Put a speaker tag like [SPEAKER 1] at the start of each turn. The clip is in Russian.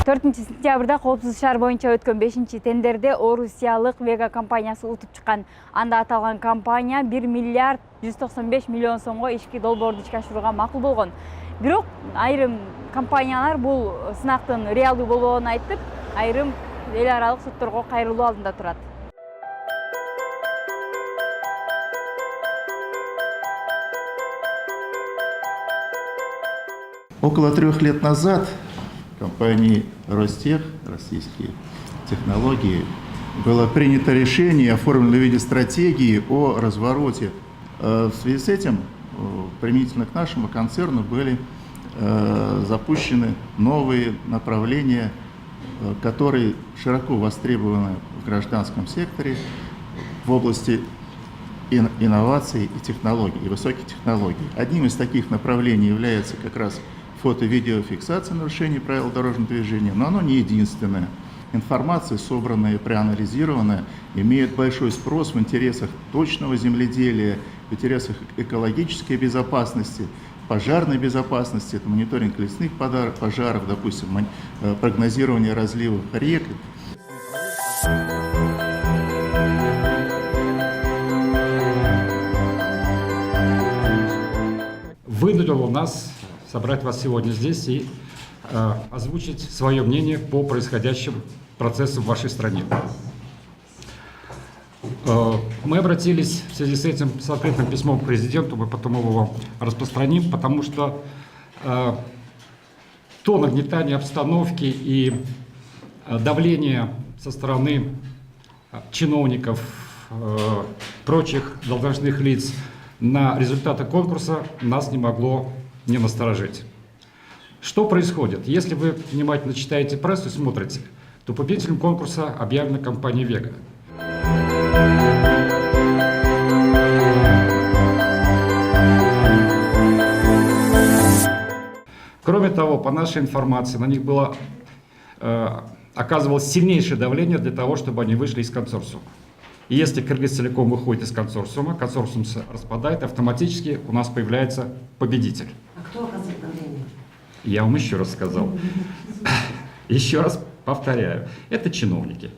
[SPEAKER 1] 4-сентябрда Коопсуз шаар боюнча өткөн 5-тендерде орусиялык Вега компаниясы утуп чыккан. Анда аталган компания 1 миллиард 195 миллион сомго ички долбоорду ишке ашырууга макул болгон. Бирок айрым компаниялар бул сынактын реалдуу болбогонун айтып, айрым эл аралык сотторго кайрылуу алдында турат.
[SPEAKER 2] Около 3 лет назад компанией Ростех, российские технологии, было принято решение, оформлено в виде стратегии о развороте. В связи с этим, применительно к нашему концерну, были запущены новые направления, которые широко востребованы в гражданском секторе в области инноваций и технологий, и высоких технологий. Одним из таких направлений является как раз фото-видеофиксация нарушений правил дорожного движения, но оно не единственное. Информация, собранная и проанализированная, имеет большой спрос в интересах точного земледелия, в интересах экологической безопасности, пожарной безопасности, это мониторинг лесных пожаров, допустим, прогнозирование разливов рек.
[SPEAKER 3] Вынудило нас собрать вас сегодня здесь и озвучить свое мнение по происходящим процессам в вашей стране. Мы обратились в связи с этим с открытым письмом к президенту, мы потом его вам распространим, потому что то нагнетание обстановки и давление со стороны чиновников, прочих должностных лиц на результаты конкурса нас не могло не насторожить. Что происходит? Если вы внимательно читаете прессу и смотрите, то победителем конкурса объявлена компания «Вега». Кроме того, по нашей информации, на них было оказывалось сильнейшее давление для того, чтобы они вышли из консорциума. И если Кыргызтелеком выходит из консорциум распадает, автоматически у нас появляется победитель.
[SPEAKER 4] А кто оказывает давление?
[SPEAKER 3] Я вам еще раз сказал. Еще раз повторяю. Это чиновники.